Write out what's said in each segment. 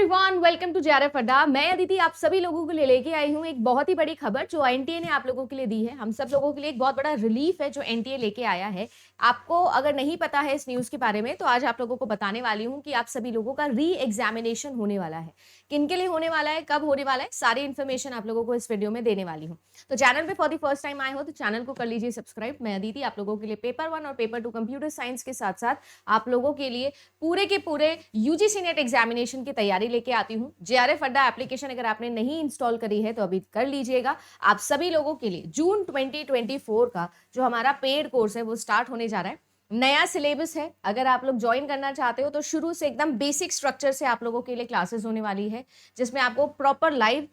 Everyone, welcome to JRF अड्डा। मैं अदिति आप सभी लोगों के लिए लेके आई हूँ एक बहुत ही बड़ी खबर जो एनटीए ने आप लोगों के लिए दी है। हम सब लोगों के लिए एक बहुत बड़ा रिलीफ है जो एनटीए लेके आया है। आपको अगर नहीं पता है इस न्यूज के बारे में तो आज आप लोगों को बताने वाली हूँ कि आप सभी लोगों का री एग्जामिनेशन होने वाला है। किन के लिए होने वाला है, कब होने वाला है, सारी इन्फॉर्मेशन आप लोगों को इस वीडियो में देने वाली हूँ। तो चैनल पे फॉर द फर्स्ट टाइम आए हो तो चैनल को कर लीजिए सब्सक्राइब। मैं अदिति आप लोगों के लिए पेपर 1 और पेपर 2 कंप्यूटर साइंस के साथ साथ आप लोगों के लिए पूरे के पूरे यूजीसी नेट एग्जामिनेशन की तैयारी लेके आती हूँ। जेआरएफ अड्डा एप्लीकेशन अगर आपने नहीं इंस्टॉल करी है तो अभी कर लीजिएगा। आप सभी लोगों के लिए जून 2024 का जो हमारा पेड कोर्स है वो स्टार्ट होने जा रहा है। नया सिलेबस है। अगर आप लोग ज्वाइन करना चाहते हो तो शुरू से एकदम बेसिक स्ट्रक्चर से आप लोगों के लिए क्लासेस होने वाली है, जिसमें आपको proper live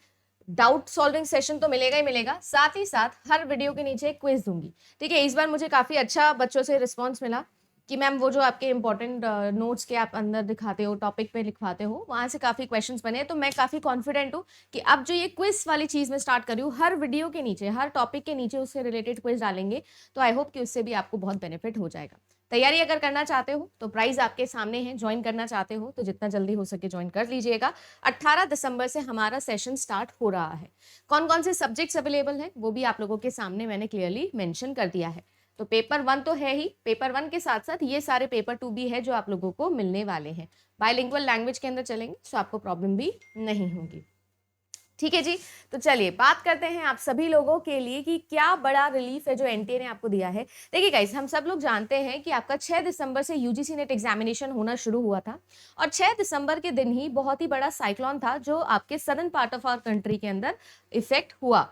doubt solving session तो मिलेगा ही मिलेगा, साथ ही साथ हर वीडियो के नीचे एक क्विज दूंगी। ठीक है, इस बार मुझे काफी अच्छा बच्चों से रिस्पॉन्स मिला कि मैम वो जो आपके इंपॉर्टेंट नोट्स के आप अंदर दिखाते हो, टॉपिक पे लिखवाते हो, वहां से काफी क्वेश्चंस बने। तो मैं काफी कॉन्फिडेंट हूँ कि अब जो ये क्विज वाली चीज मैं स्टार्ट करी हूँ, हर वीडियो के नीचे, हर टॉपिक के नीचे उससे रिलेटेड क्विज डालेंगे। तो आई होप कि उससे भी आपको बहुत बेनिफिट हो जाएगा। तैयारी अगर करना चाहते हो तो प्राइस आपके सामने है। ज्वाइन करना चाहते हो तो जितना जल्दी हो सके ज्वाइन कर लीजिएगा। 18 दिसंबर से हमारा सेशन स्टार्ट हो रहा है। कौन कौन से सब्जेक्ट्स अवेलेबल है वो भी आप लोगों के सामने मैंने क्लियरली मेंशन कर दिया है। तो पेपर 1 तो है ही, पेपर 1 के साथ साथ ये सारे पेपर 2 भी है जो आप लोगों को मिलने वाले हैं। बाइलिंगुअल लैंग्वेज के अंदर चलेंगे तो आपको प्रॉब्लम भी नहीं होगी। ठीक है जी, तो चलिए बात करते हैं आप सभी लोगों के लिए कि क्या बड़ा रिलीफ है जो एनटीए ने आपको दिया है। देखिए गाइस, हम सब लोग जानते हैं कि आपका 6 दिसंबर से यूजीसी नेट एग्जामिनेशन होना शुरू हुआ था और 6 दिसंबर के दिन ही बहुत ही बड़ा साइक्लोन था जो आपके southern part of our country के अंदर इफेक्ट हुआ।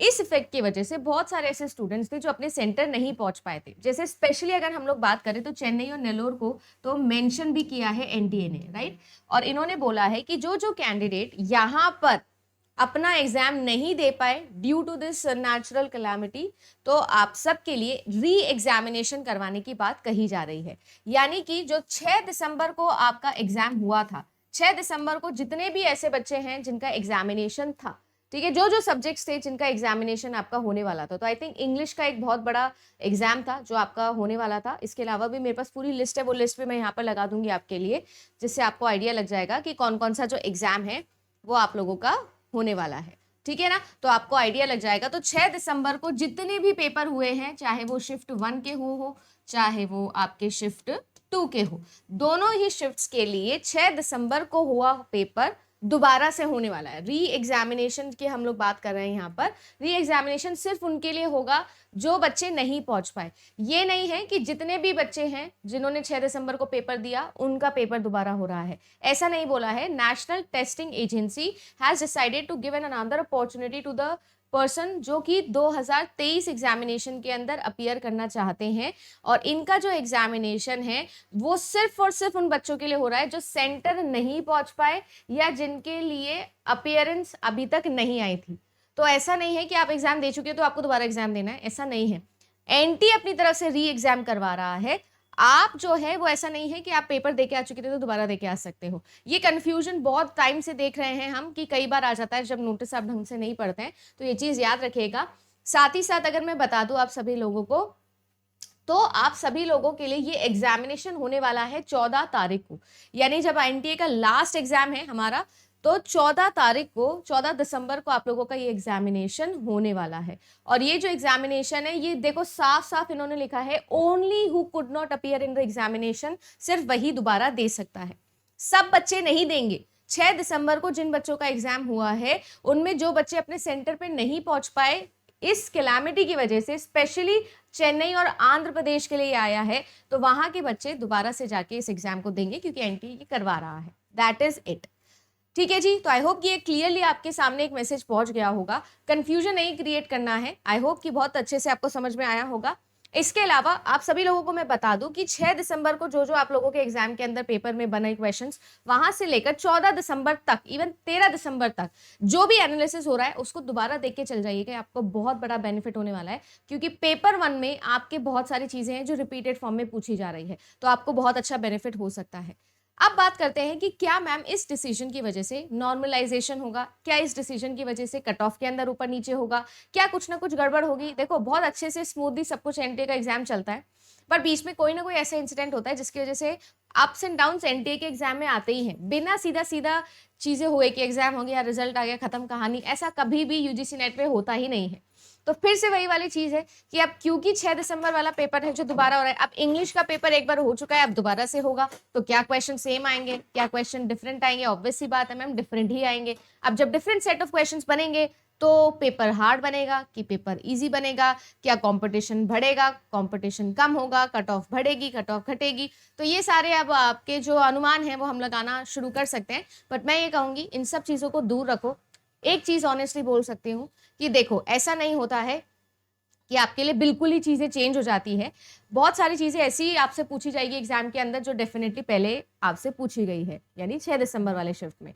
इस इफेक्ट की वजह से बहुत सारे ऐसे स्टूडेंट्स थे जो अपने सेंटर नहीं पहुंच पाए थे। जैसे स्पेशली अगर हम लोग बात करें तो चेन्नई और नेल्लोर को तो मेंशन भी किया है एनटीए ने, राइट। और इन्होंने बोला है कि जो जो कैंडिडेट यहाँ पर अपना एग्जाम नहीं दे पाए due to this natural calamity, तो आप सब के लिए री एग्जामिनेशन करवाने की बात कही जा रही है। यानी कि जो 6 दिसंबर को आपका एग्जाम हुआ था, 6 दिसंबर को जितने भी ऐसे बच्चे हैं जिनका एग्जामिनेशन था, ठीक है, जो जो सब्जेक्ट्स थे जिनका एग्जामिनेशन आपका होने वाला था, तो आई थिंक इंग्लिश का एक बहुत बड़ा एग्जाम था जो आपका होने वाला था। इसके अलावा भी मेरे पास पूरी लिस्ट है, वो लिस्ट भी मैं यहाँ पर लगा दूंगी आपके लिए, जिससे आपको आइडिया लग जाएगा कि कौन कौन सा जो एग्जाम है वो आप लोगों का होने वाला है। ठीक है ना, तो आपको आइडिया लग जाएगा। तो 6 दिसंबर को जितने भी पेपर हुए हैं, चाहे वो शिफ्ट 1 के हो चाहे वो आपके शिफ्ट 2 के हो, दोनों ही शिफ्ट्स के लिए 6 दिसंबर को हुआ पेपर दोबारा से होने वाला है। री एग्जामिनेशन की हम लोग बात कर रहे हैं यहाँ पर। री एग्जामिनेशन सिर्फ उनके लिए होगा जो बच्चे नहीं पहुंच पाए। ये नहीं है कि जितने भी बच्चे हैं जिन्होंने 6 दिसंबर को पेपर दिया उनका पेपर दोबारा हो रहा है, ऐसा नहीं बोला है। National Testing Agency has decided to give an another opportunity to the person जो कि 2023 एग्जामिनेशन के अंदर अपीयर करना चाहते हैं। और इनका जो एग्जामिनेशन है वो सिर्फ और सिर्फ उन बच्चों के लिए हो रहा है जो सेंटर नहीं पहुंच पाए या जिनके लिए अपीयरेंस अभी तक नहीं आई थी। तो ऐसा नहीं है कि आप एग्जाम दे चुके हो तो आपको दोबारा एग्जाम देना है, ऐसा नहीं है। एनटी अपनी तरफ से री एग्जाम करवा रहा है। आप जो है वो ऐसा नहीं है कि आप पेपर देके आ चुके थे तो दोबारा देके आ सकते हो। ये कंफ्यूजन बहुत टाइम से देख रहे हैं हम कि कई बार आ जाता है जब नोटिस आप ढंग से नहीं पढ़ते हैं, तो ये चीज याद रखिएगा। साथ ही साथ अगर मैं बता दूं आप सभी लोगों को, तो आप सभी लोगों के लिए ये एग्जामिनेशन होने वाला है 14 तारीख को, यानी जब एनटीए का लास्ट एग्जाम है हमारा, तो 14 तारीख को, 14 दिसंबर को आप लोगों का ये एग्जामिनेशन होने वाला है। और ये जो एग्जामिनेशन है, ये देखो साफ साफ इन्होंने लिखा है, only who could not appear in the examination, सिर्फ वही दोबारा दे सकता है, सब बच्चे नहीं देंगे। 6 दिसंबर को जिन बच्चों का एग्जाम हुआ है उनमें जो बच्चे अपने सेंटर पे नहीं पहुंच पाए इस कैलामिटी की वजह से, स्पेशली चेन्नई और आंध्र प्रदेश के लिए आया है, तो वहां के बच्चे दोबारा से जाके इस एग्जाम को देंगे क्योंकि एनटीए ये करवा रहा है। That is it. ठीक है जी, तो आई होप ये क्लियरली आपके सामने एक मैसेज पहुंच गया होगा। कंफ्यूजन नहीं क्रिएट करना है। आई होप कि बहुत अच्छे से आपको समझ में आया होगा। इसके अलावा आप सभी लोगों को मैं बता दूं कि 6 दिसंबर को जो जो आप लोगों के एग्जाम के अंदर पेपर में बने क्वेश्चंस, वहां से लेकर 14 दिसंबर तक, इवन 13 दिसंबर तक जो भी एनालिसिस हो रहा है उसको दोबारा देख के चल जाइएगा। आपको बहुत बड़ा बेनिफिट होने वाला है क्योंकि पेपर 1 में आपके बहुत सारी चीजें हैं जो रिपीटेड फॉर्म में पूछी जा रही है, तो आपको बहुत अच्छा बेनिफिट हो सकता है। अब बात करते हैं कि क्या मैम इस डिसीजन की वजह से नॉर्मलाइजेशन होगा, क्या इस डिसीजन की वजह से कट ऑफ के अंदर ऊपर नीचे होगा, क्या कुछ ना कुछ गड़बड़ होगी। देखो बहुत अच्छे से स्मूथली सब कुछ एनटीए का एग्जाम चलता है, पर बीच में कोई ना कोई ऐसा इंसिडेंट होता है जिसकी वजह से अप्स एंड डाउन्स एनटीए के एग्जाम में आते ही हैं। बिना सीधा-सीधा चीज़ें हुए कि एग्जाम हो गया, रिजल्ट आ गया, खत्म कहानी, ऐसा कभी भी यूजीसी नेट पे होता ही नहीं है। तो फिर से वही वाली चीज़ है कि अब क्योंकि 6 दिसंबर वाला पेपर है जो दोबारा हो रहा है, अब इंग्लिश का पेपर एक बार हो चुका है, अब दोबारा से होगा, तो क्या क्वेश्चन सेम आएँगे, क्या क्वेश्चन डिफरेंट आएँगे? ऑब्वियस सी बात है मैम, डिफरेंट ही आएँगे। अब जब डिफरेंट सेट ऑफ क्वेश्चंस बनेंगे, तो पेपर हार्ड बनेगा कि पेपर ईज़ी बनेगा? क्या कॉम्पिटिशन बढ़ेगा, कॉम्पिटिशन कम होगा, कट ऑफ बढ़ेगी, कट ऑफ घटेगी? तो ये सारे अब आपके जो अनुमान हैं वो हम लगाना शुरू कर सकते हैं। बट मैं ये कहूँगी इन सब चीज़ों को दूर रखो। एक चीज़ ऑनेस्टली बोल सकती हूँ कि देखो ऐसा नहीं होता है कि आपके लिए बिल्कुल ही चीज़ें चेंज हो जाती है। बहुत सारी चीज़ें ऐसी आपसे पूछी जाएगी एग्ज़ाम के अंदर जो डेफ़िनिटली पहले आपसे पूछी गई है, यानी 6 दिसंबर वाले शिफ्ट में।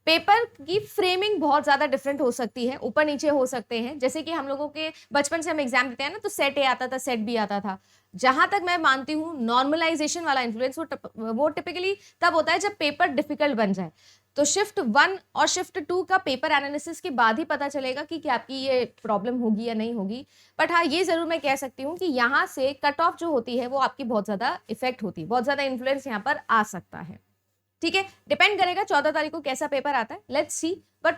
पेपर की फ्रेमिंग बहुत ज़्यादा डिफरेंट हो सकती है, ऊपर-नीचे हो सकते हैं। जैसे कि हम लोगों के बचपन से हम एग्ज़ाम देते हैं ना, तो सेट ए आता था, सेट बी आता था। जहाँ तक मैं मानती हूँ नॉर्मलाइज़ेशन वाला इन्फ्लुएंस वो टिपिकली तब होता है जब पेपर डिफ़िकल्ट बन जाए। तो शिफ्ट 1 और शिफ्ट 2 का पेपर एनालिसिस के बाद ही पता चलेगा कि क्या आपकी ये प्रॉब्लम होगी या नहीं होगी। बट हाँ, ये ज़रूर मैं कह सकती हूँ कि यहाँ से कट ऑफ जो होती है वो आपकी बहुत ज़्यादा इफ़ेक्ट होती है, बहुत ज़्यादा इन्फ्लुएंस यहाँ पर आ सकता है। ठीक है, डिपेंड करेगा 14 तारीख को कैसा पेपर आता है, लेट्स सी। बट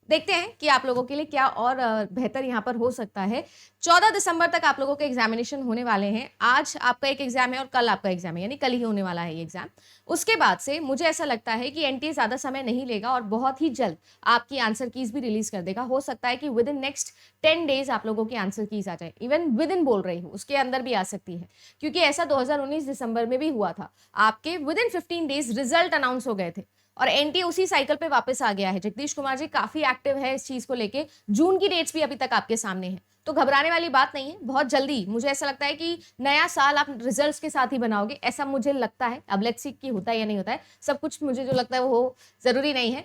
देखते हैं कि आप लोगों के लिए क्या और बेहतर यहाँ पर हो सकता है। 14 दिसंबर तक आप लोगों के एग्जामिनेशन होने वाले हैं। आज आपका एक एग्जाम है और कल आपका एग्जाम है, यानी कल ही होने वाला है ये एग्जाम। उसके बाद से मुझे ऐसा लगता है कि एनटीए ज़्यादा समय नहीं लेगा और बहुत ही जल्द आपकी आंसर कीज भी रिलीज कर देगा। हो सकता है कि विद इन नेक्स्ट 10 डेज आप लोगों की आंसर कीज आ जाए, इवन विद इन बोल रही हूँ, उसके अंदर भी आ सकती है, क्योंकि ऐसा 2019 दिसंबर में भी हुआ था। आपके with in 15 days result announce हो गए थे और एनटीए उसी साइकिल पे वापस आ गया है। जगदीश कुमार जी काफी एक्टिव है इस चीज को लेके। जून की डेट्स भी अभी तक आपके सामने है, तो घबराने वाली बात नहीं है। बहुत जल्दी मुझे ऐसा लगता है कि नया साल आप रिजल्ट्स के साथ ही बनाओगे, ऐसा मुझे लगता है। अब लेट्स सी कि होता है या नहीं होता है, सब कुछ मुझे जो लगता है वो हो जरूरी नहीं है,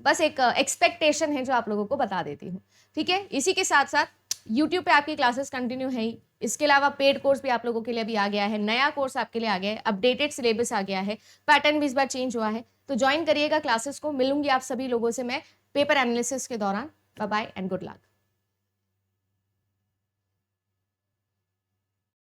बस एक एक्सपेक्टेशन है जो आप लोगों को बता देती हूँ। ठीक है, इसी के साथ साथ यूट्यूब पे आपकी क्लासेस कंटिन्यू है ही। इसके अलावा पेड कोर्स भी आप लोगों के लिए अभी आ गया है, नया कोर्स आपके लिए आ गया है, अपडेटेड सिलेबस आ गया है, पैटर्न भी इस बार चेंज हुआ है। तो ज्वाइन करिएगा क्लासेस को। मिलूंगी आप सभी लोगों से मैं पेपर एनालिसिस के दौरान। Bye bye and good luck.